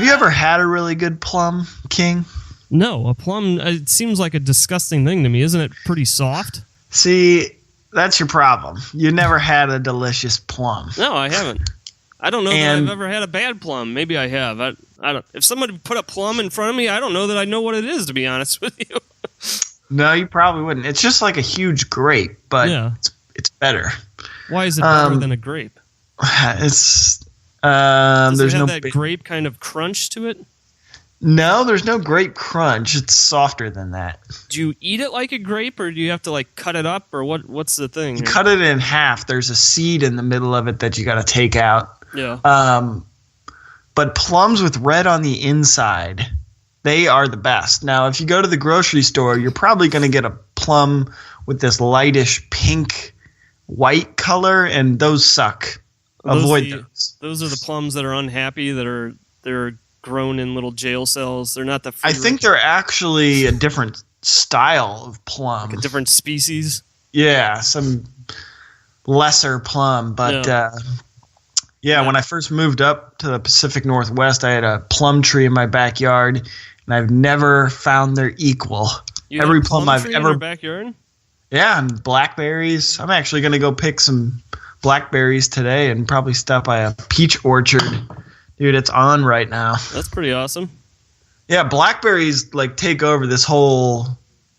Have you ever had a really good plum, King? No, a plum, it seems like a disgusting thing to me. Isn't it pretty soft? See, that's your problem. You never had a delicious plum. No, I haven't. I don't know that I've ever had a bad plum. Maybe I have. I don't. If somebody put a plum in front of me, I don't know that I know what it is, to be honest with you. No, you probably wouldn't. It's just like a huge grape, but yeah. it's better. Why is it better than a grape? Does it have that grape kind of crunch to it? No, there's no grape crunch. It's softer than that. Do you eat it like a grape, or do you have to like cut it up, or what's the thing? You cut it in half. There's a seed in the middle of it that you got to take out. Yeah. But plums with red on the inside, they are the best. Now, if you go to the grocery store, you're probably going to get a plum with this lightish pink white color, and those suck. Avoid those. Those are the plums that are unhappy, they're grown in little jail cells. They're not the fruit. I think they're actually a different style of plum. Like a different species? Yeah, some lesser plum. But yeah, when I first moved up to the Pacific Northwest, I had a plum tree in my backyard, and I've never found their equal. You Every had a plum I've tree ever in your backyard? Yeah, and blackberries. I'm actually going to go pick some blackberries today and probably stop by a peach orchard. Dude, it's on right now. That's pretty awesome. Yeah, blackberries like take over this whole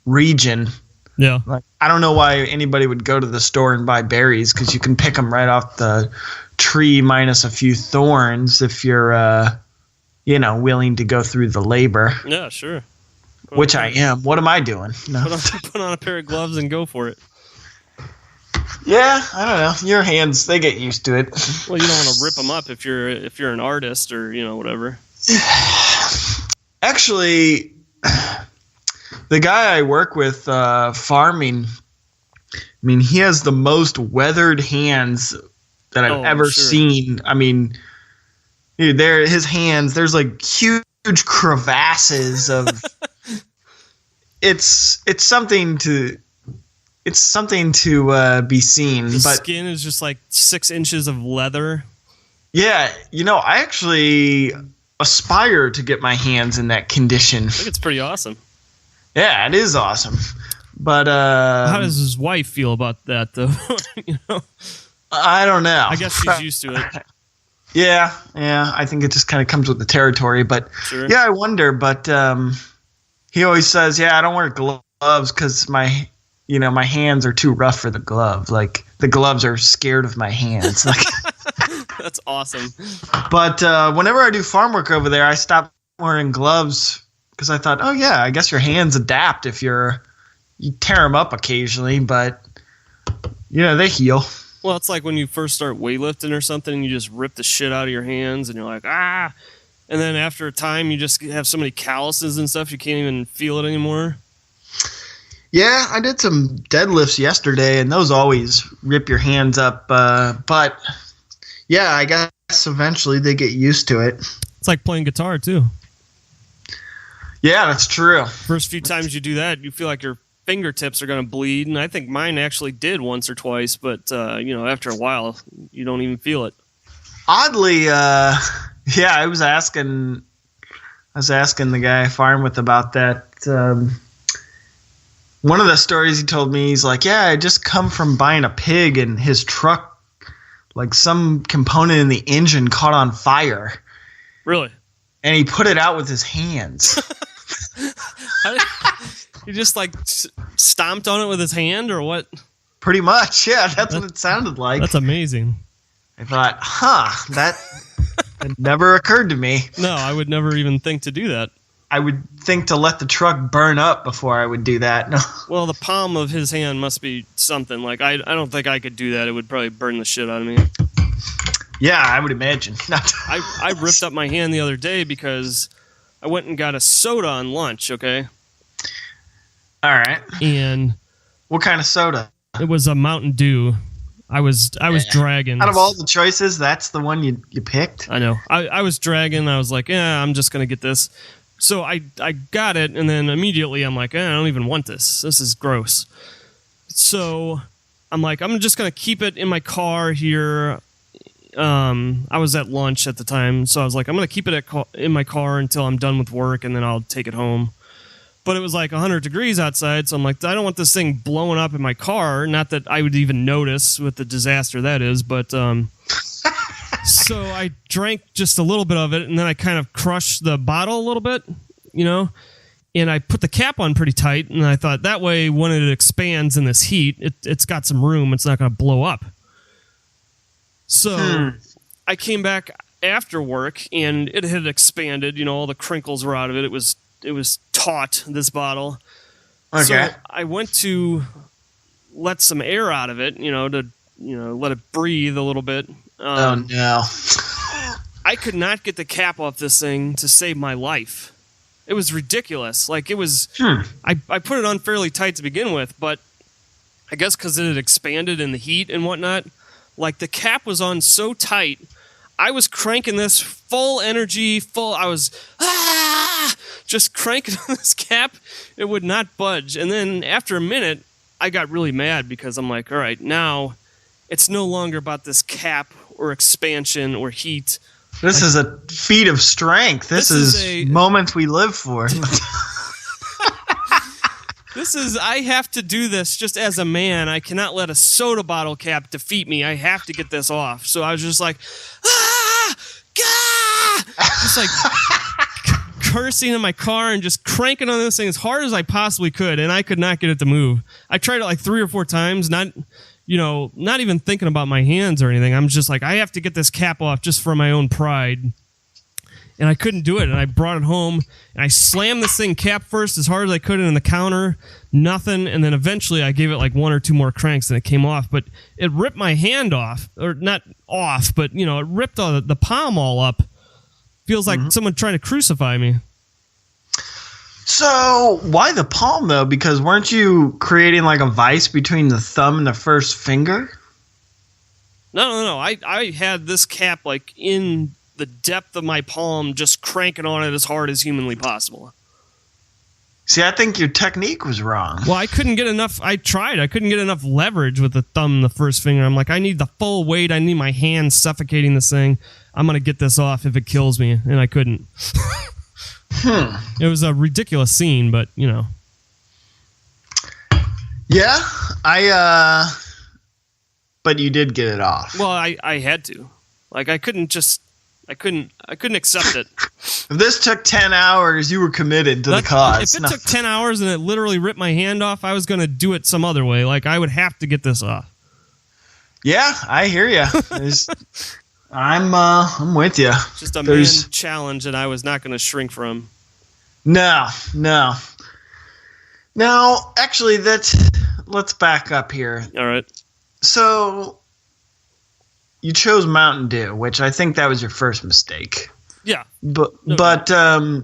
region. Yeah. Like, I don't know why anybody would go to the store and buy berries, because you can pick them right off the tree minus a few thorns if you're, willing to go through the labor. Yeah, sure. Which I am. What am I doing? No. Put on a pair of gloves and go for it. Yeah, I don't know. Your hands, they get used to it. Well, you don't want to rip them up if you're an artist or, whatever. Actually, the guy I work with farming, I mean, he has the most weathered hands that I've ever seen. I mean, dude, his hands, there's like huge crevasses of it's something to be seen. The skin is just like 6 inches of leather. Yeah, I actually aspire to get my hands in that condition. I think it's pretty awesome. Yeah, it is awesome. But how does his wife feel about that, though? I don't know. I guess she's used to it. Yeah. I think it just kind of comes with the territory. But sure. Yeah, I wonder. But he always says, "Yeah, I don't wear gloves because my hands are too rough for the glove. Like the gloves are scared of my hands." Like that's awesome. But whenever I do farm work over there, I stop wearing gloves because I thought, oh yeah, I guess your hands adapt if you tear them up occasionally, but they heal. Well, it's like when you first start weightlifting or something, and you just rip the shit out of your hands, and you're like, ah. And then after a time, you just have so many calluses and stuff, you can't even feel it anymore. Yeah, I did some deadlifts yesterday, and those always rip your hands up. But yeah, I guess eventually they get used to it. It's like playing guitar, too. Yeah, that's true. First few times you do that, you feel like your fingertips are going to bleed, and I think mine actually did once or twice, but after a while, you don't even feel it. Oddly, yeah, I was asking the guy I farm with about that. One of the stories he told me, he's like, yeah, I just come from buying a pig, and his truck, like some component in the engine caught on fire. Really? And he put it out with his hands. He just like stomped on it with his hand, or what? Pretty much, yeah. That's what it sounded like. That's amazing. I thought, that never occurred to me. No, I would never even think to do that. I would think to let the truck burn up before I would do that. No. Well, the palm of his hand must be something. Like I don't think I could do that. It would probably burn the shit out of me. Yeah, I would imagine. I ripped up my hand the other day because I went and got a soda on lunch, okay? All right. And what kind of soda? It was a Mountain Dew. I was dragging. Out of all the choices, that's the one you picked? I know. I was dragging. I was like, I'm just going to get this. So I got it, and then immediately I'm like, I don't even want this. This is gross. So I'm like, I'm just going to keep it in my car here I was at lunch at the time, so I was like, I'm going to keep it in my car until I'm done with work, and then I'll take it home. But it was like 100 degrees outside, so I'm like, I don't want this thing blowing up in my car. Not that I would even notice what the disaster that is, but so I drank just a little bit of it, and then I kind of crushed the bottle a little bit, and I put the cap on pretty tight, and I thought that way when it expands in this heat, it's got some room. It's not going to blow up. So I came back after work, and it had expanded. All the crinkles were out of it. It was taut, this bottle. Okay. So I went to let some air out of it, to let it breathe a little bit. Oh no! I could not get the cap off this thing to save my life. It was ridiculous. Like it was. I put it on fairly tight to begin with, but I guess because it had expanded in the heat and whatnot. Like the cap was on so tight, I was cranking this full energy, I was just cranking on this cap. It would not budge. And then after a minute, I got really mad because I'm like, all right, now it's no longer about this cap or expansion or heat. This is a feat of strength. This is moments we live for. I have to do this just as a man. I cannot let a soda bottle cap defeat me. I have to get this off. So I was just like, just like cursing in my car and just cranking on this thing as hard as I possibly could. And I could not get it to move. I tried it like 3 or 4 times, not even thinking about my hands or anything. I'm just like, I have to get this cap off just for my own pride. And I couldn't do it, and I brought it home, and I slammed this thing cap first as hard as I could in the counter, nothing, and then eventually I gave it like 1 or 2 more cranks, and it came off, but it ripped my hand off, or not off, but, it ripped the palm all up. Feels like someone trying to crucify me. So, why the palm, though? Because weren't you creating like a vice between the thumb and the first finger? No. I had this cap like in the depth of my palm, just cranking on it as hard as humanly possible. See, I think your technique was wrong. Well, I couldn't get enough. I tried. I couldn't get enough leverage with the thumb and the first finger. I'm like, I need the full weight. I need my hand suffocating this thing. I'm going to get this off if it kills me. And I couldn't. It was a ridiculous scene, but, Yeah, but you did get it off. Well, I had to. Like, I couldn't accept it. If this took 10 hours, you were committed to the cause. If it took 10 hours and it literally ripped my hand off, I was going to do it some other way. Like, I would have to get this off. Yeah, I hear you. I'm with you. Just a man challenge that I was not going to shrink from. No. Now, actually, let's back up here. All right. So, you chose Mountain Dew, which I think that was your first mistake. Yeah. But I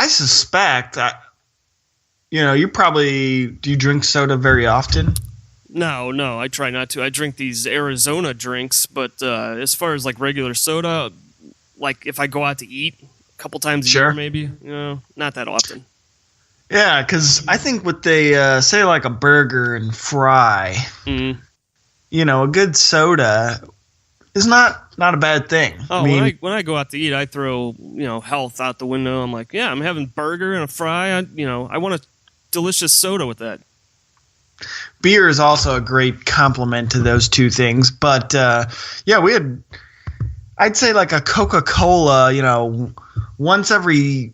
suspect that, you probably, do you drink soda very often? No, I try not to. I drink these Arizona drinks, but as far as like regular soda, like if I go out to eat a couple times a year maybe, not that often. Yeah, because I think what they say like a burger and fry, a good soda is not a bad thing. Oh, when I go out to eat, I throw health out the window. I'm like, yeah, I'm having burger and a fry. I want a delicious soda with that. Beer is also a great complement to those two things, but we had, I'd say like a Coca-Cola, once every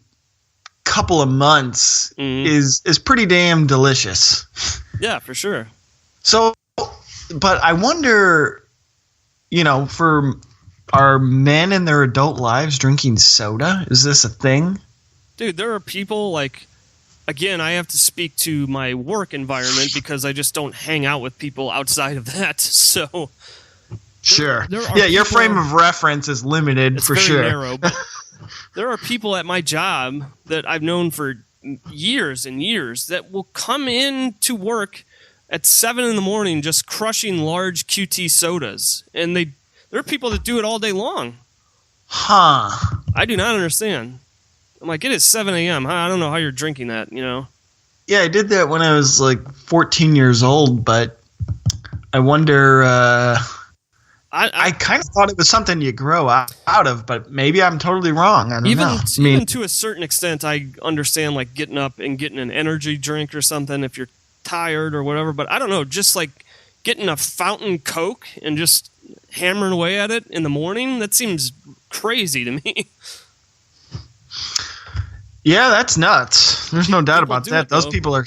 couple of months is pretty damn delicious. Yeah, for sure. So, but I wonder, for are men in their adult lives drinking soda? Is this a thing? Dude, there are people like, again, I have to speak to my work environment because I just don't hang out with people outside of that. So, sure. Your frame of reference is limited for sure. It's very narrow, but there are people at my job that I've known for years and years that will come in to work at 7 a.m. just crushing large QT sodas. And there are people that do it all day long. Huh. I do not understand. I'm like, it is 7 a.m. I don't know how you're drinking that, Yeah, I did that when I was like 14 years old, but I wonder. I kind of thought it was something you grow out of, but maybe I'm totally wrong. I don't know. Even to a certain extent, I understand like getting up and getting an energy drink or something if you're tired or whatever. But I don't know, just like getting a fountain Coke and just hammering away at it in the morning, that seems crazy to me. Yeah, that's nuts. There's no doubt about that. Those people are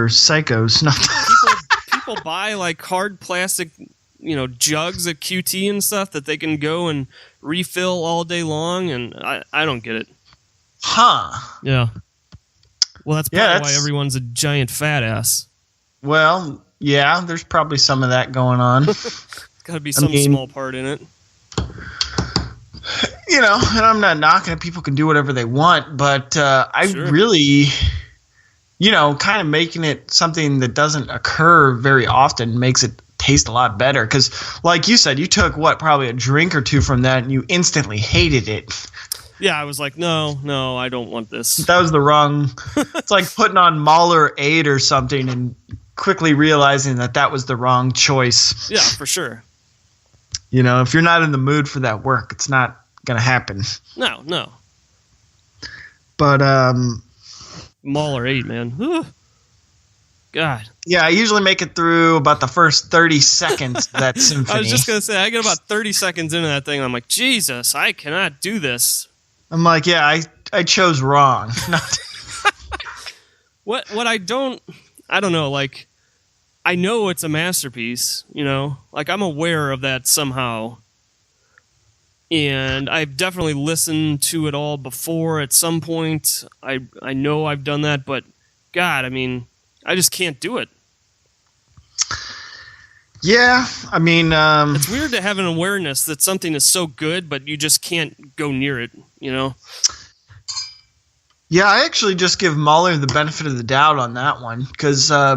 psychos. People buy like hard plastic, jugs of QT and stuff that they can go and refill all day long, and I don't get it. Huh. Yeah. Well, that's probably why everyone's a giant fat ass. Well, yeah, there's probably some of that going on. Got to be some small part in it. And I'm not knocking it. People can do whatever they want, but I really, kind of making it something that doesn't occur very often makes it taste a lot better. Because, like you said, you took probably a drink or two from that, and you instantly hated it. Yeah, I was like, no, I don't want this. That was the wrong. It's like putting on Mahler 8 or something and quickly realizing that was the wrong choice. Yeah, for sure. If you're not in the mood for that work, it's not gonna happen. No. But Mahler 8, man. Whew. God. Yeah, I usually make it through about the first 30 seconds of that symphony. I was just gonna say, I get about 30 seconds into that thing, and I'm like, Jesus, I cannot do this. I'm like, yeah, I chose wrong. What I don't know, like, I know it's a masterpiece, like I'm aware of that somehow. And I've definitely listened to it all before at some point. I know I've done that, but God, I just can't do it. Yeah, it's weird to have an awareness that something is so good, but you just can't go near it, Yeah, I actually just give Mahler the benefit of the doubt on that one, because I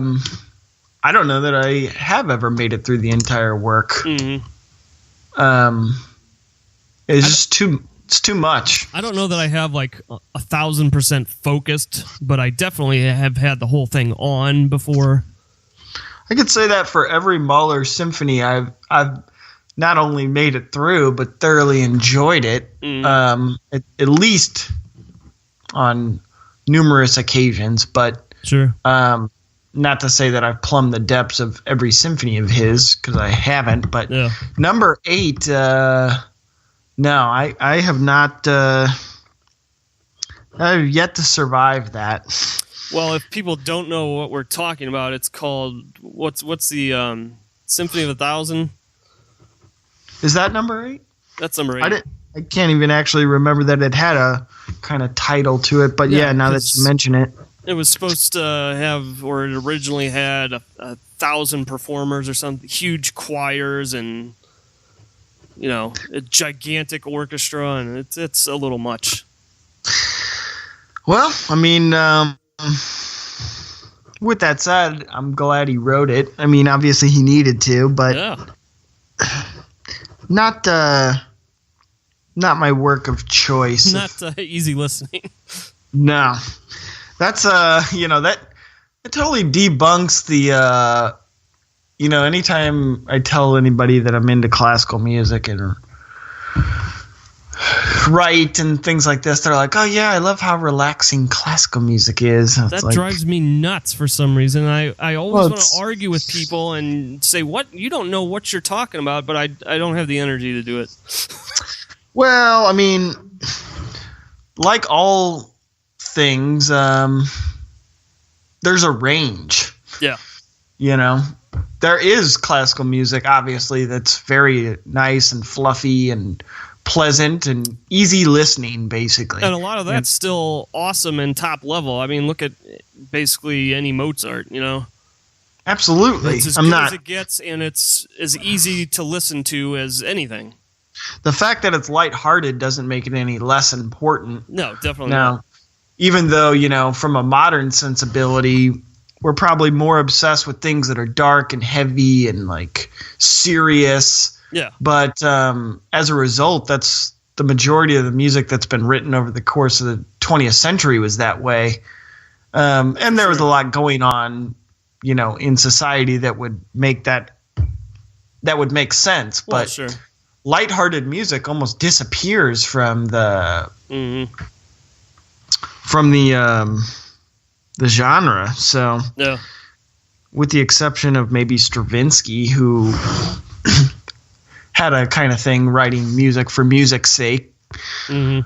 don't know that I have ever made it through the entire work. Mm-hmm. It's too much. I don't know that I have like 1,000% focused, but I definitely have had the whole thing on before. I could say that for every Mahler symphony, I've not only made it through, but thoroughly enjoyed it. Mm. At least on numerous occasions, but sure. Not to say that I've plumbed the depths of every symphony of his, because I haven't. But yeah. Number 8. No, I have not. I've yet to survive that. Well, if people don't know what we're talking about, it's called what's the Symphony of 1,000? Is that number 8? That's number 8. I can't even actually remember that it had a kind of title to it. But yeah, now that you mention it, it was supposed to have, or it originally had 1,000 performers or something, huge choirs and. A gigantic orchestra, and it's a little much. Well, with that said, I'm glad he wrote it. Obviously he needed to, but not my work of choice. Not easy listening. No, that's that totally debunks the. Anytime I tell anybody that I'm into classical music and write and things like this, they're like, oh, yeah, I love how relaxing classical music is. That drives me nuts for some reason. I always want to argue with people and say, what? You don't know what you're talking about, but I don't have the energy to do it. Well, like all things, there's a range. Yeah. There is classical music, obviously, that's very nice and fluffy and pleasant and easy listening, basically. And a lot of that's still awesome and top level. Look at basically any Mozart, Absolutely. It's as good as it gets, and it's as easy to listen to as anything. The fact that it's lighthearted doesn't make it any less important. No, definitely not. Even though, from a modern sensibility, we're probably more obsessed with things that are dark and heavy and like serious. Yeah. But as a result, that's the majority of the music that's been written over the course of the 20th century was that way. And there was a lot going on, in society that would make that that would make sense. Well, but sure. lighthearted music almost disappears from the the genre. So yeah. With the exception of maybe Stravinsky, who had a kind of thing writing music for music's sake. And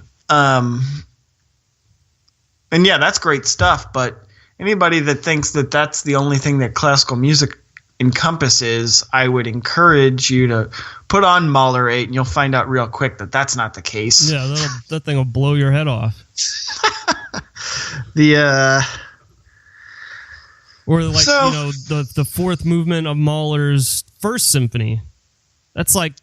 yeah, that's great stuff. But anybody that thinks that that's the only thing that classical music encompasses, I would encourage you to put on Mahler 8, and you'll find out real quick that that's not the case. Yeah, that thing will blow your head off. Or like, the fourth movement of Mahler's First Symphony. That's like,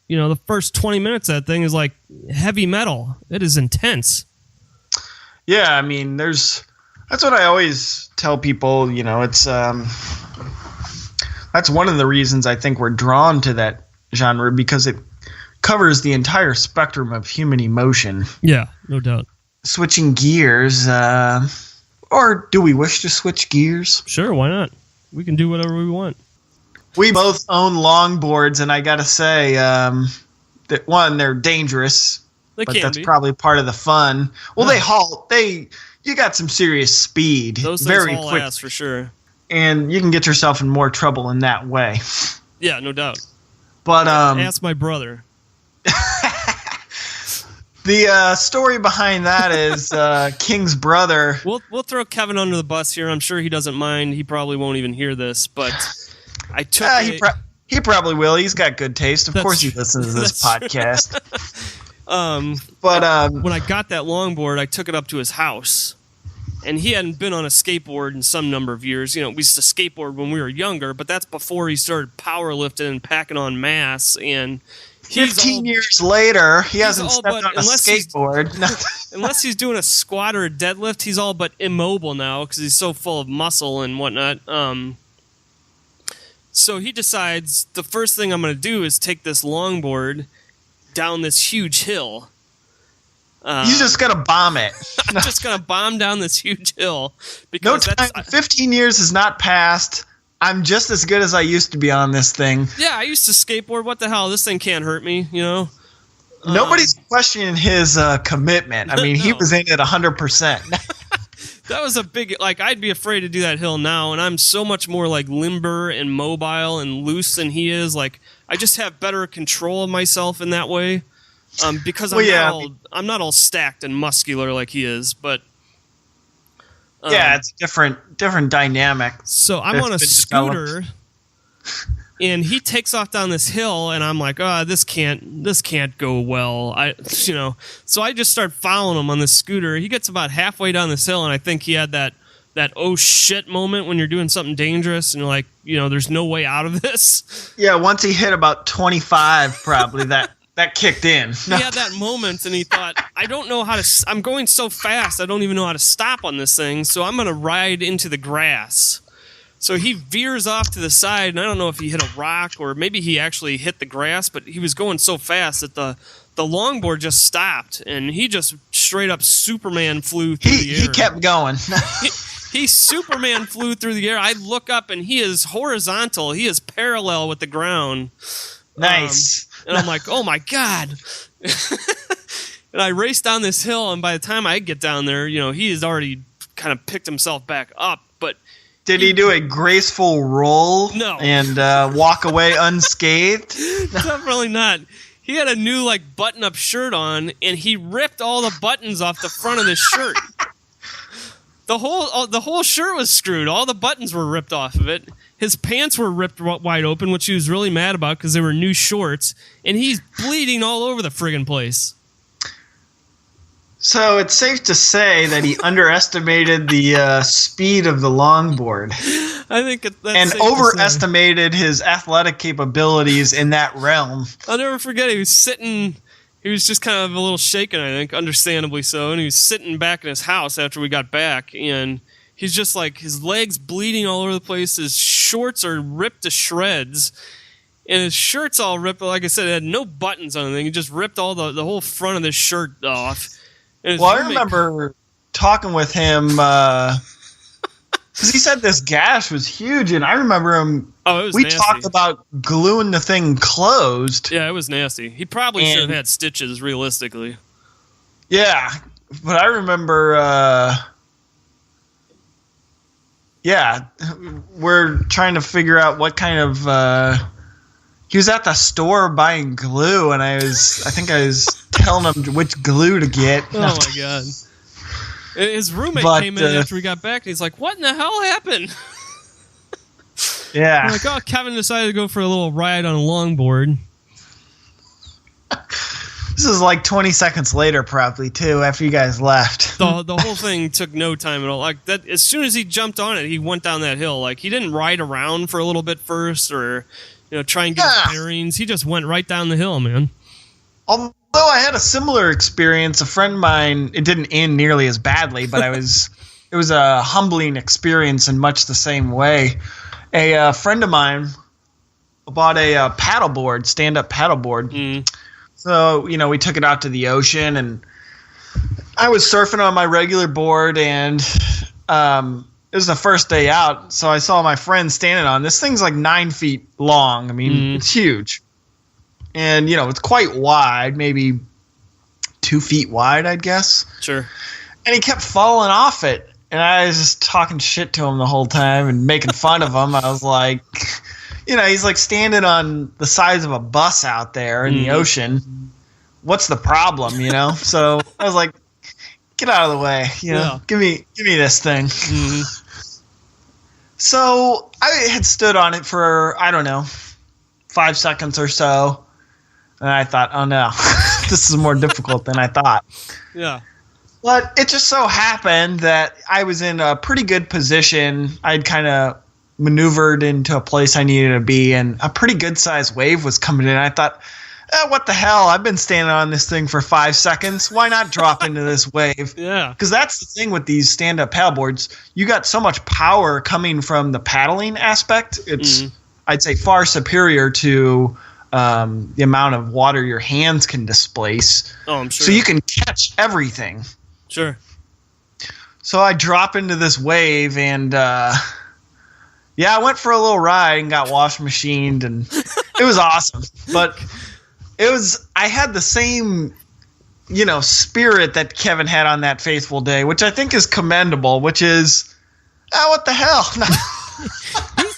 the first 20 minutes of that thing is like heavy metal. It is intense. Yeah, I mean, that's what I always tell people, it's that's one of the reasons I think we're drawn to that genre, because it covers the entire spectrum of human emotion. Yeah, no doubt. Switching gears, or do we wish to switch gears? Sure, why not? We can do whatever we want. We both own longboards, and I got to say that, one, they're dangerous, but that's probably part of the fun. Well, They halt. You got some serious speed. Those things very haul quick, ass for sure. And you can get yourself in more trouble in that way. Yeah, no doubt. But ask my brother. The story behind that is King's brother. We'll throw Kevin under the bus here. I'm sure he doesn't mind. He probably won't even hear this, but I took he probably will. He's got good taste. Of course he listens to this podcast. But when I got that longboard, I took it up to his house. And he hadn't been on a skateboard in some number of years. We used to skateboard when we were younger, but that's before he started powerlifting and packing on mass. And 15 years later, he hasn't stepped on a skateboard. Unless he's doing a squat or a deadlift, he's all but immobile now because he's so full of muscle and whatnot. So he decides the first thing I'm going to do is take this longboard down this huge hill. You're just going to bomb it. I'm just going to bomb down this huge hill. Because 15 years has not passed. I'm just as good as I used to be on this thing. Yeah, I used to skateboard. What the hell? This thing can't hurt me, Nobody's questioning his commitment. I mean, he was in it 100%. That was a big, I'd be afraid to do that hill now, and I'm so much more, limber and mobile and loose than he is. I just have better control of myself in that way. Because I'm not all stacked and muscular like he is, but it's a different dynamic. So I'm on a scooter, and he takes off down this hill, and I'm like, this can't go well. So I just start following him on this scooter. He gets about halfway down this hill, and I think he had that oh shit moment when you're doing something dangerous and you're like, there's no way out of this. Yeah, once he hit about 25, probably that kicked in. He had that moment, and he thought, I don't know how to... I'm going so fast, I don't even know how to stop on this thing, so I'm going to ride into the grass. So he veers off to the side, and I don't know if he hit a rock, or maybe he actually hit the grass, but he was going so fast that the longboard just stopped, and he just straight up Superman flew through the air. He kept going. He Superman flew through the air. I look up, and he is horizontal. He is parallel with the ground. Nice. And I'm like, oh my God. And I race down this hill, and by the time I get down there, he has already kind of picked himself back up. But did he do a graceful roll? No. And walk away unscathed? Definitely not. He had a new button-up shirt on, and he ripped all the buttons off the front of the shirt. The whole shirt was screwed. All the buttons were ripped off of it. His pants were ripped wide open, which he was really mad about because they were new shorts, and he's bleeding all over the friggin' place. So it's safe to say that he underestimated the speed of the longboard. I think that's and overestimated his athletic capabilities in that realm. I'll never forget, he was sitting... He was just kind of a little shaken, I think, understandably so, and he was sitting back in his house after we got back, and... He's just his legs bleeding all over the place. His shorts are ripped to shreds. And his shirt's all ripped. Like I said, it had no buttons on anything. He just ripped all the whole front of his shirt off. I remember talking with him because he said this gash was huge. And I remember him Oh, it was we nasty. talked about gluing the thing closed. Yeah, it was nasty. He probably should have had stitches, realistically. Yeah, but I remember, we're trying to figure out what kind of, he was at the store buying glue, and I think I was telling him which glue to get. Oh my God. His roommate came in after we got back, and he's like, what in the hell happened? Yeah. I'm like, oh, Kevin decided to go for a little ride on a longboard. This is like 20 seconds later, probably, too, after you guys left. The whole thing took no time at all. Like that, as soon as he jumped on it, he went down that hill. Like, he didn't ride around for a little bit first or, try and get his bearings. He just went right down the hill, man. Although I had a similar experience, a friend of mine, it didn't end nearly as badly, but it was a humbling experience in much the same way. A friend of mine bought a paddleboard, stand-up paddleboard. Mm. So, we took it out to the ocean, and I was surfing on my regular board, and it was the first day out, so I saw my friend standing on this thing's like 9 feet long. I mean, It's huge. And, it's quite wide, maybe 2 feet wide, I'd guess. Sure. And he kept falling off it. And I was just talking shit to him the whole time and making fun of him. I was like, he's like standing on the sides of a bus out there in the ocean. What's the problem, So I was like, get out of the way, give me this thing. Mm-hmm. So I had stood on it for, I don't know, 5 seconds or so. And I thought, oh no, this is more difficult than I thought. Yeah. But it just so happened that I was in a pretty good position. I'd kind of maneuvered into a place I needed to be, and a pretty good-sized wave was coming in. I thought, what the hell? I've been standing on this thing for 5 seconds. Why not drop into this wave? Yeah. Because that's the thing with these stand-up paddleboards. You got so much power coming from the paddling aspect. It's, I'd say, far superior to the amount of water your hands can displace. Oh, I'm sure. So you can catch everything. Sure. So I drop into this wave, and I went for a little ride and got wash machined, and it was awesome. But I had the same, spirit that Kevin had on that faithful day, which I think is commendable, which is, what the hell?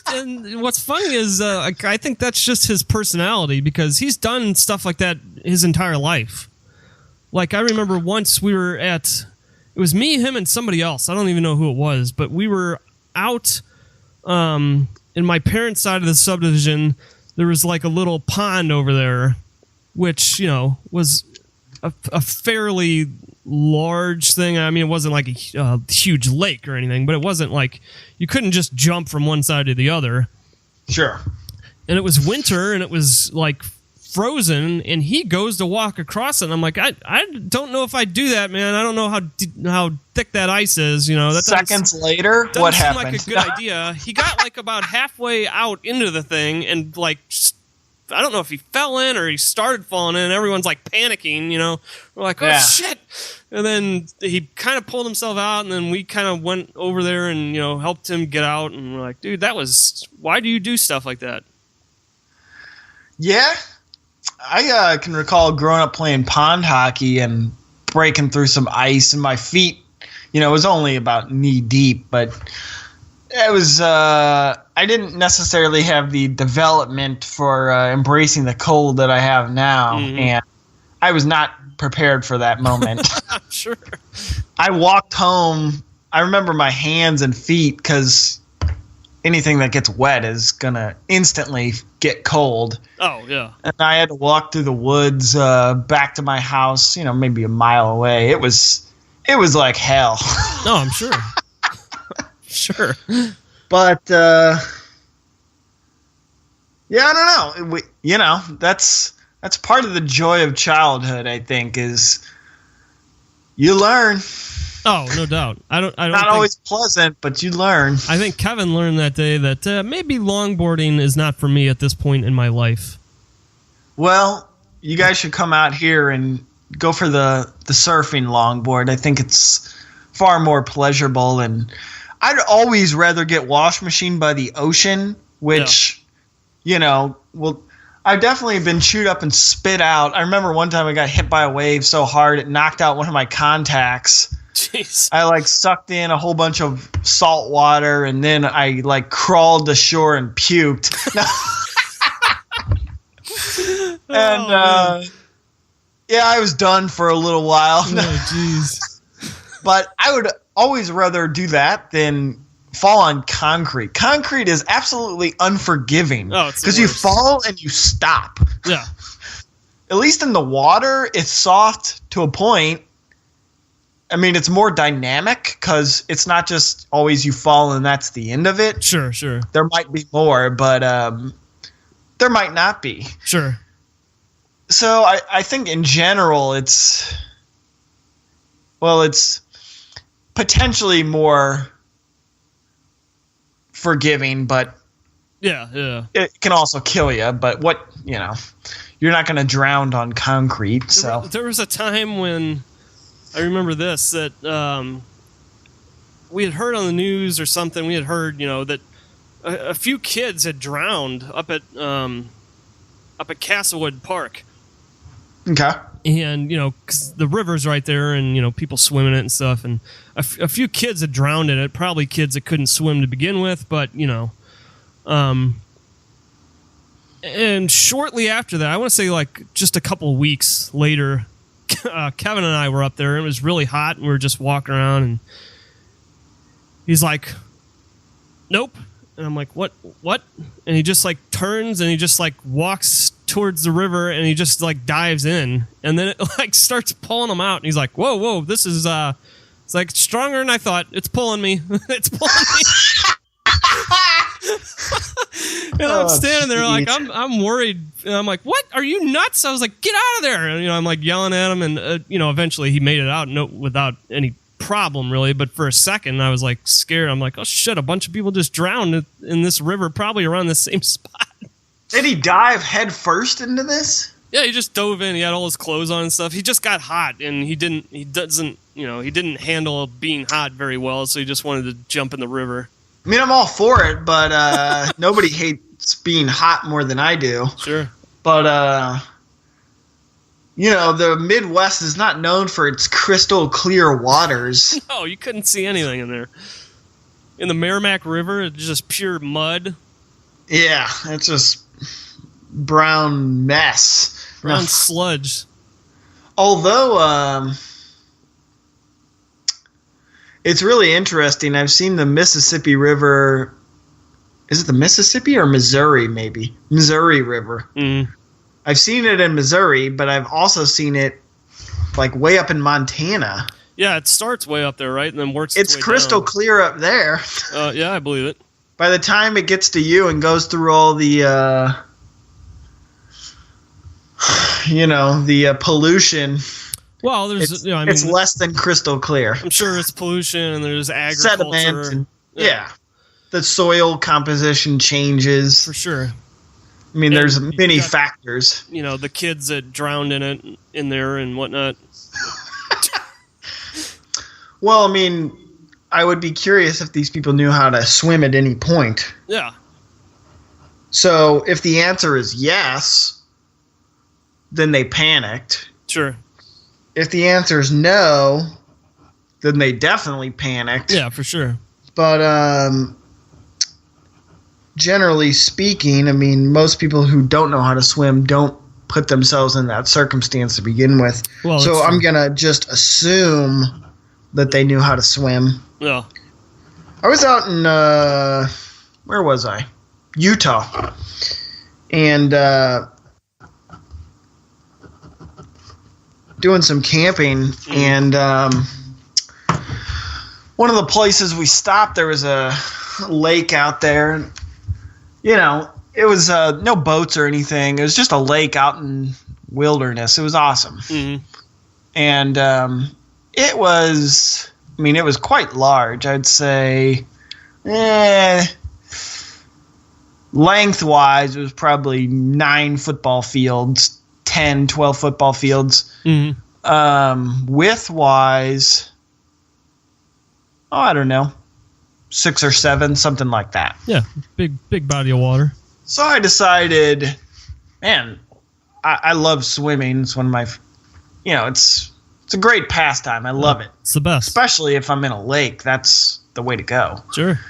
And what's funny is I think that's just his personality, because he's done stuff like that his entire life. Like, I remember once we were it was me, him, and somebody else. I don't even know who it was, but we were out in my parents' side of the subdivision. There was like a little pond over there, which, was a fairly large thing. I mean, it wasn't like a huge lake or anything, but it wasn't like you couldn't just jump from one side to the other. Sure. And it was winter, and it was like frozen, and he goes to walk across it, and I'm like, I don't know if I do that, man. I don't know how thick that ice is. That seconds later, what happened? Like a good idea. He got like about halfway out into the thing, and like, I don't know if he fell in or he started falling in. Everyone's like panicking, We're like, oh shit! And then he kind of pulled himself out, and then we kind of went over there and helped him get out. And we're like, dude, why do you do stuff like that? Yeah. I can recall growing up playing pond hockey and breaking through some ice, and my feet, it was only about knee deep, but it was, I didn't necessarily have the development for embracing the cold that I have now, and I was not prepared for that moment. Sure. I walked home. I remember my hands and feet, because anything that gets wet is going to instantly get cold. Oh, yeah. And I had to walk through the woods back to my house, maybe a mile away. It was like hell. No, I'm sure. Sure. But, I don't know. That's part of the joy of childhood, I think, is you learn. Oh, no doubt. I don't Not think, always pleasant, but you learn. I think Kevin learned that day that maybe longboarding is not for me at this point in my life. Well, you guys should come out here and go for the surfing longboard. I think it's far more pleasurable, and I'd always rather get wash machined by the ocean, which well, I've definitely been chewed up and spit out. I remember one time I got hit by a wave so hard it knocked out one of my contacts. Jeez. I sucked in a whole bunch of salt water and then I crawled to shore and puked. And I was done for a little while. Oh, jeez. But I would always rather do that than fall on concrete. Concrete is absolutely unforgiving because you fall and you stop. Yeah. At least in the water, it's soft to a point. I mean, it's more dynamic because it's not just always you fall and that's the end of it. Sure. There might be more, but there might not be. Sure. So I think in general it's potentially more forgiving, but it can also kill you. But you're not going to drown on concrete. So there was a time when I remember this that we had heard on the news or something. We had heard that a few kids had drowned up at Castlewood Park. Okay. And, 'cause the river's right there and, people swim in it and stuff. And a few kids had drowned in it, probably kids that couldn't swim to begin with, but, and shortly after that, I want to say just a couple of weeks later, Kevin and I were up there and it was really hot and we were just walking around and he's like, nope. And I'm like, what? And he just turns and he just walks towards the river and he just dives in and then it starts pulling him out and he's like, whoa, this is it's stronger than I thought. It's pulling me. It's pulling me. And I'm standing there I'm worried and I'm like, what? Are you nuts? I was like, get out of there. And I'm yelling at him and eventually he made it out without any problem really, but for a second I was scared. I'm like, oh shit, a bunch of people just drowned in this river probably around the same spot. Did he dive head first into this? Yeah, he just dove in. He had all his clothes on and stuff. He just got hot and he didn't handle being hot very well, so he just wanted to jump in the river. I mean, I'm all for it, but nobody hates being hot more than I do. Sure. But the Midwest is not known for its crystal clear waters. No, you couldn't see anything in there. In the Merrimack River, it's just pure mud. Yeah, it's just brown mess. Brown sludge. Although, it's really interesting. I've seen the Mississippi River. Is it the Mississippi or Missouri, maybe? Missouri River. Mm. I've seen it in Missouri, but I've also seen it way up in Montana. Yeah, it starts way up there, right? And then works its way crystal down. Clear up there. Yeah, I believe it. By the time it gets to you and goes through all the, the pollution. Well, there's, it's less than crystal clear. I'm sure it's pollution and there's agriculture. Sediment. And, yeah. The soil composition changes. For sure. I mean, there's many factors. The kids that drowned in there and whatnot. Well, I mean, I would be curious if these people knew how to swim at any point. Yeah. So if the answer is yes, then they panicked. Sure. If the answer is no, then they definitely panicked. Yeah, for sure. But generally speaking, I mean, most people who don't know how to swim don't put themselves in that circumstance to begin with. Well, so I'm going to just assume that they knew how to swim. Yeah. I was out in, where was I? Utah. And doing some camping. And one of the places we stopped, there was a lake out there. It was no boats or anything. It was just a lake out in wilderness. It was awesome. Mm-hmm. And it was quite large. I'd say lengthwise, it was probably 9 football fields, 10, 12 football fields. Mm-hmm. Width-wise, I don't know, 6 or 7, something like that. Yeah, big body of water. So I decided, man, I love swimming. It's one of my, it's a great pastime. I love it. It's the best. Especially if I'm in a lake. That's the way to go. Sure.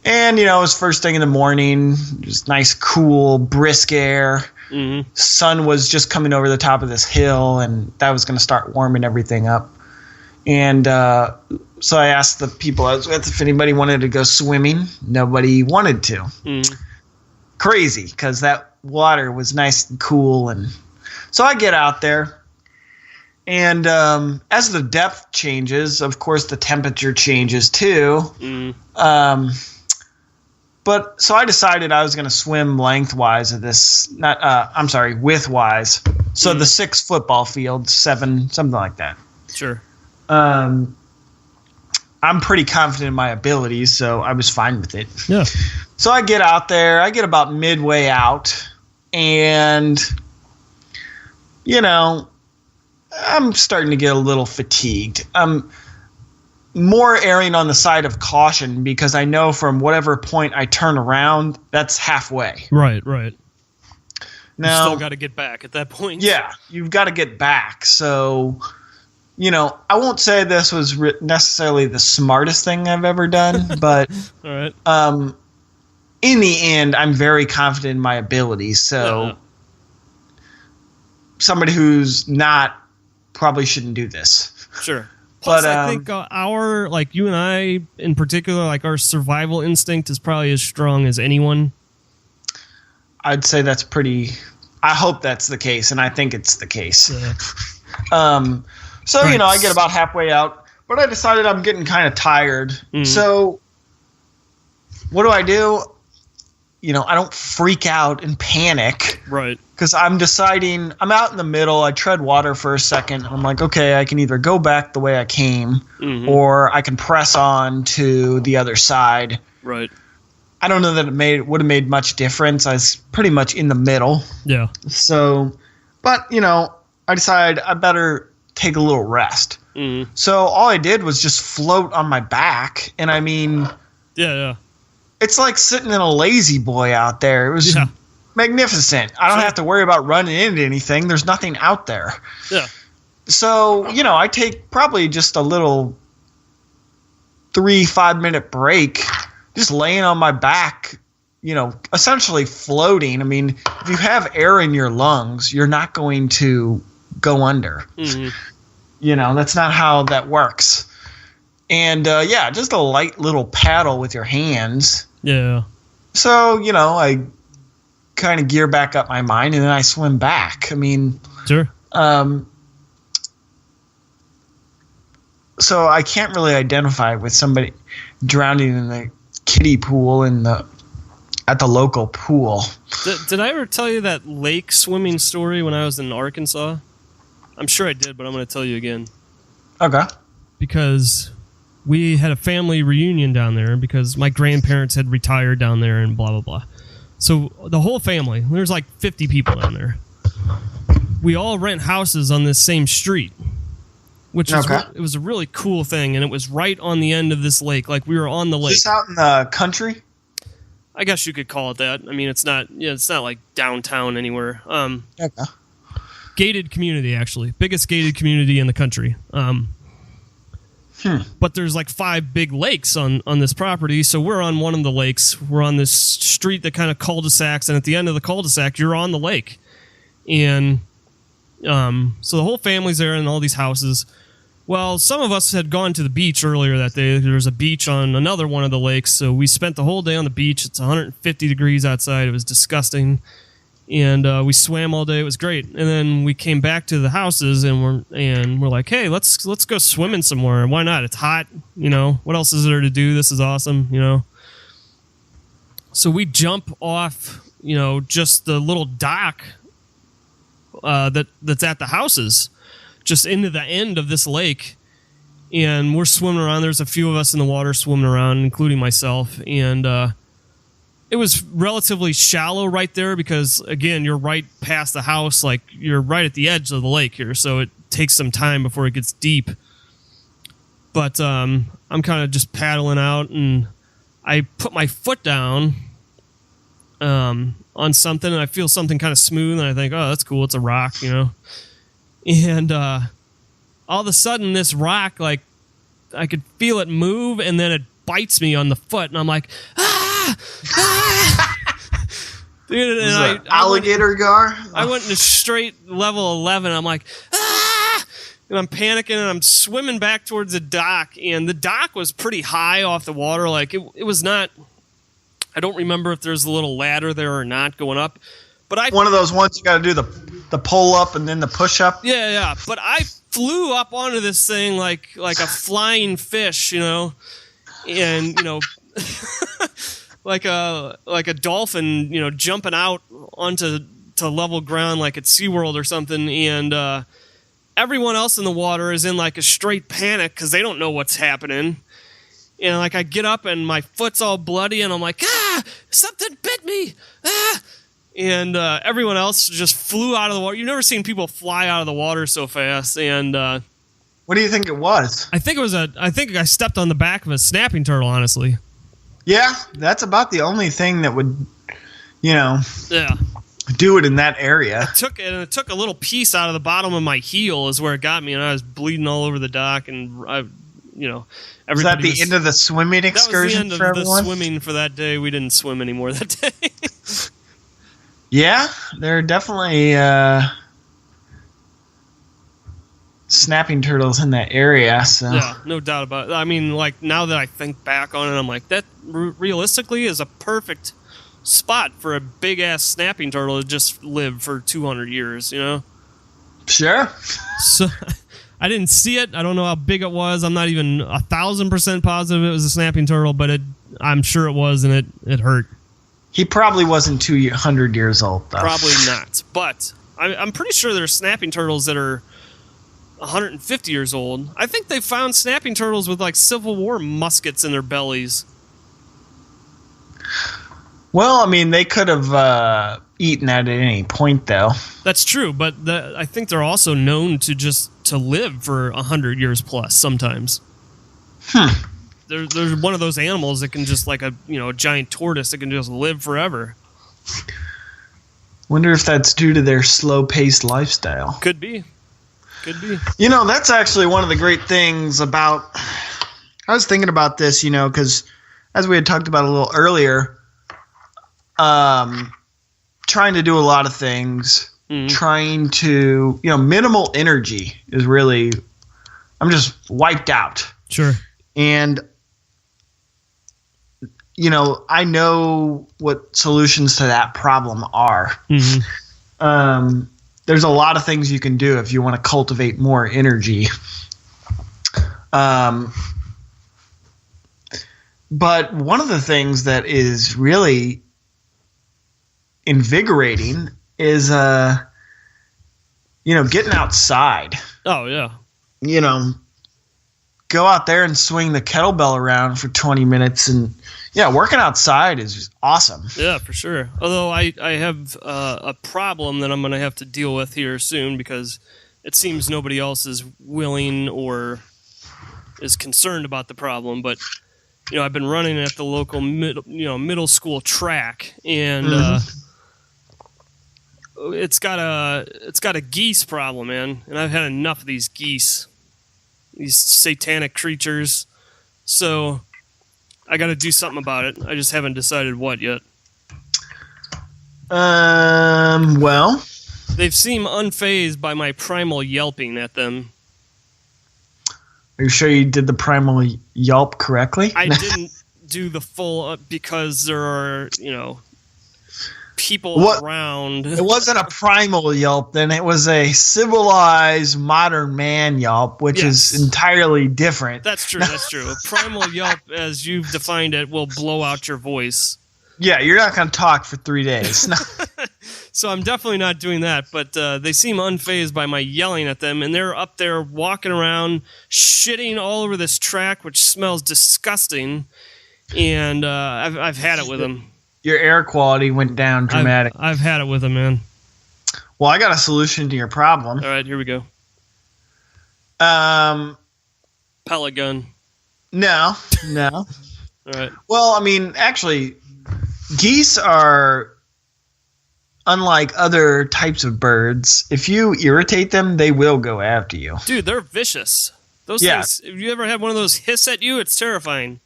And, it was first thing in the morning. Just nice, cool, brisk air. Mm-hmm. Sun was just coming over the top of this hill, and that was going to start warming everything up. And so I asked the people I was with if anybody wanted to go swimming. Nobody wanted to. Mm. Crazy, because that water was nice and cool. And so I get out there. And as the depth changes, of course, the temperature changes too. Mm. But so I decided I was going to swim lengthwise of this, widthwise. So the 6 football field, 7, something like that. Sure. I'm pretty confident in my abilities, so I was fine with it. Yeah. So I get out there. I get about midway out, and, I'm starting to get a little fatigued. I'm more erring on the side of caution because I know from whatever point I turn around, that's halfway. Right. Now, you still got to get back at that point. Yeah, you've got to get back. So, I won't say this was necessarily the smartest thing I've ever done, but all right. In the end, I'm very confident in my abilities. So, somebody who's not probably shouldn't do this. Sure. Plus, I think you and I in particular, our survival instinct is probably as strong as anyone. I'd say that's pretty. I hope that's the case, and I think it's the case. Yeah. So, right. I get about halfway out, but I decided I'm getting kind of tired. Mm. So, what do? I don't freak out and panic. Right. Because I'm deciding, I'm out in the middle, I tread water for a second, and I'm like, okay, I can either go back the way I came, mm-hmm. or I can press on to the other side. Right. I don't know that it would have made much difference. I was pretty much in the middle. Yeah. So, but, I decided I better take a little rest. Mm-hmm. So all I did was just float on my back, and I mean... Yeah. It's like sitting in a lazy boy out there. It was magnificent. I don't have to worry about running into anything. There's nothing out there. Yeah. So, I take probably just a little 3-5 minute break, just laying on my back, essentially floating. I mean, if you have air in your lungs, you're not going to go under. Mm-hmm. That's not how that works. And, just a light little paddle with your hands. Yeah. So, I kind of gear back up my mind, and then I swim back. I mean... Sure. So I can't really identify with somebody drowning in the kiddie pool at the local pool. Did I ever tell you that lake swimming story when I was in Arkansas? I'm sure I did, but I'm going to tell you again. Okay. Because... we had a family reunion down there because my grandparents had retired down there and blah, blah, blah. So the whole family, there's 50 people down there. We all rent houses on this same street, which it was a really cool thing. And it was right on the end of this lake. We were on the lake. Is this out in the country? I guess you could call it that. I mean, it's not like downtown anywhere. Okay. Gated community, actually. Biggest gated community in the country. But there's 5 big lakes on this property, so we're on one of the lakes. We're on this street that kind of cul-de-sacs, and at the end of the cul-de-sac, you're on the lake. And so the whole family's there in all these houses. Well, some of us had gone to the beach earlier that day. There was a beach on another one of the lakes, so we spent the whole day on the beach. It's 150 degrees outside. It was disgusting. And we swam all day. It was great. And then we came back to the houses, and we're like, hey, let's go swimming some more. Why not? It's hot. What else is there to do? This is awesome. So we jump off, just the little dock that's at the houses, just into the end of this lake. And we're swimming around. There's a few of us in the water swimming around, including myself. And it was relatively shallow right there because, again, you're right past the house. You're right at the edge of the lake here, so it takes some time before it gets deep. But I'm kind of just paddling out, and I put my foot down on something, and I feel something kind of smooth, and I think, oh, that's cool. It's a rock, And all of a sudden, this rock, like, I could feel it move, and then it bites me on the foot, and I'm like, Dude, and alligator gar? I went into straight level 11. I'm like, and I'm panicking, and I'm swimming back towards the dock, and the dock was pretty high off the water. Like, it was not, I don't remember if there's a little ladder there or not going up. But one of those ones you got to do the pull up and then the push up. Yeah. But I flew up onto this thing like a flying fish, and like a dolphin, jumping out onto level ground like at SeaWorld or something, and everyone else in the water is in like a straight panic because they don't know what's happening. And like I get up and my foot's all bloody, and I'm like, something bit me, And everyone else just flew out of the water. You've never seen people fly out of the water so fast. And what do you think it was? I think I stepped on the back of a snapping turtle, honestly. Yeah, that's about the only thing that would, Yeah. do it in that area. It took a little piece out of the bottom of my heel is where it got me, and I was bleeding all over the dock, and Was that the end of the swimming excursion for everyone? That was the end of the swimming for that day. We didn't swim anymore that day. Yeah, there are definitely snapping turtles in that area. So. Yeah, no doubt about it. I mean, like, now that I think back on it, I'm like, that realistically is a perfect spot for a big-ass snapping turtle to just live for 200 years, Sure. So I didn't see it. I don't know how big it was. I'm not even 1,000% positive it was a snapping turtle, but I'm sure it was, and it hurt. He probably wasn't 200 years old, though. Probably not. But I'm pretty sure there are snapping turtles that are 150 years old. I think they found snapping turtles with like Civil War muskets in their bellies. Well, I mean, they could have eaten at any point, though. That's true, but I think they're also known to live for 100 years plus sometimes. There's one of those animals that can just, like a giant tortoise that can just live forever. Wonder if that's due to their slow-paced lifestyle. Could be. That's actually one of the great things about... I was thinking about this, because as we had talked about a little earlier, trying to do a lot of things, trying to... minimal energy is really... I'm just wiped out. Sure. And... I know what solutions to that problem are. Mm-hmm. There's a lot of things you can do if you want to cultivate more energy. But one of the things that is really invigorating is, getting outside. Oh, yeah. Go out there and swing the kettlebell around for 20 minutes and working outside is just awesome. Yeah, for sure. Although I have a problem that I'm going to have to deal with here soon because it seems nobody else is willing or is concerned about the problem. But I've been running at the local middle school track, and it's got a geese problem, man. And I've had enough of these geese, these satanic creatures. So I got to do something about it. I just haven't decided what yet. Well, they seem unfazed by my primal yelping at them. Are you sure you did the primal yelp correctly? I didn't do the full because there are, people around. It wasn't a primal yelp, then it was a civilized modern man yelp, which is entirely different. That's true. A primal yelp, as you've defined it, will blow out your voice. Yeah, you're not going to talk for 3 days. So I'm definitely not doing that, but they seem unfazed by my yelling at them, and they're up there walking around, shitting all over this track, which smells disgusting, and I've had it with them. Your air quality went down dramatically. I've had it with them, man. Well, I got a solution to your problem. All right, here we go. Pellet gun. No. All right. Well, I mean, actually, geese are unlike other types of birds. If you irritate them, they will go after you. Dude, they're vicious. Those things, if you ever had one of those hiss at you, it's terrifying.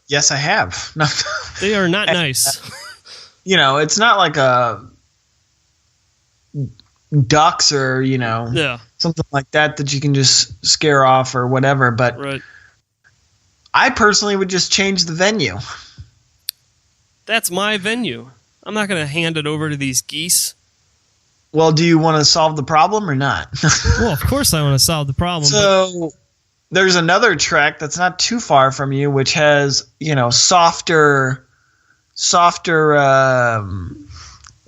Yes, I have. They are not nice. You know, it's not like a ducks or, you know, something like that you can just scare off or whatever. But I personally would just change the venue. That's my venue. I'm not going to hand it over to these geese. Well, do you want to solve the problem or not? Well, of course I want to solve the problem. So there's another track that's not too far from you, which has, you know, softer,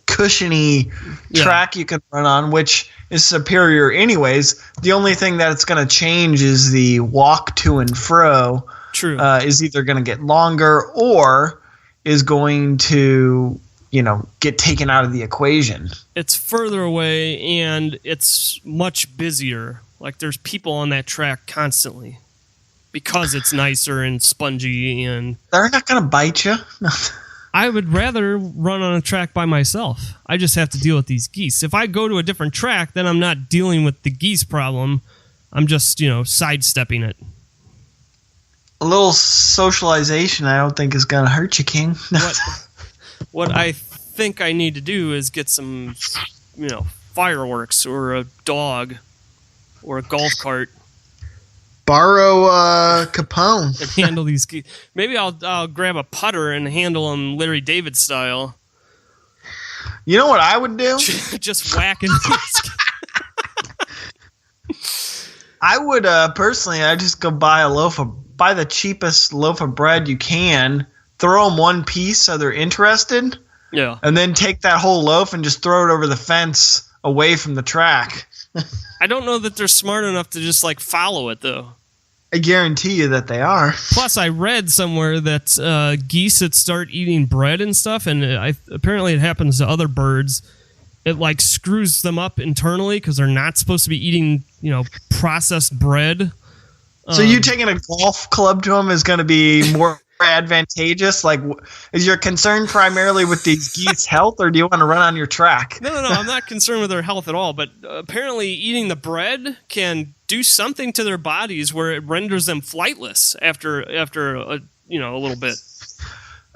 cushiony track you can run on, which is superior anyways. The only thing that it's going to change is the walk to and fro. True. Is either going to get longer or is going to, you know, get taken out of the equation. It's further away and it's much busier. Like there's people on that track constantly because it's nicer and spongy and they're not going to bite you. I would rather run on a track by myself. I just have to deal with these geese. If I go to a different track, then I'm not dealing with the geese problem. I'm just, you know, sidestepping it. A little socialization I don't think is going to hurt you, King. What I think I need to do is get some, you know, fireworks or a dog or a golf cart. Borrow Capone. And handle these geese. Maybe I'll grab a putter and handle them Larry David style. You know what I would do? Just whacking these. I would personally, I just go buy the cheapest loaf of bread you can, throw them one piece so they're interested, and then take that whole loaf and just throw it over the fence away from the track. I don't know that they're smart enough to just like follow it though. I guarantee you that they are. Plus, I read somewhere that geese that start eating bread and stuff, and apparently it happens to other birds. It like screws them up internally because they're not supposed to be eating, you know, processed bread. So you taking a golf club to them is going to be more advantageous? Like, is your concern primarily with these geese' health, or do you want to run on your track? No. I'm not concerned with their health at all. But apparently, eating the bread can do something to their bodies where it renders them flightless after a little bit.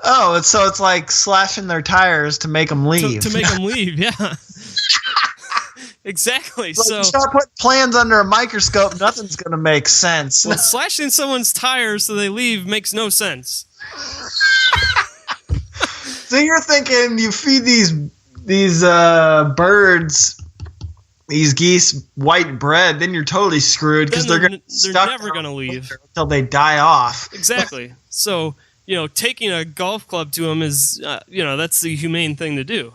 Oh, so it's like slashing their tires to make them leave. To make them leave, yeah. Exactly. So you start putting plans under a microscope, nothing's going to make sense. Well, slashing someone's tires so they leave makes no sense. So you're thinking you feed these birds, these geese, white bread, then you're totally screwed because they're never going to leave until they die off. Exactly. So, you know, taking a golf club to them is, that's the humane thing to do.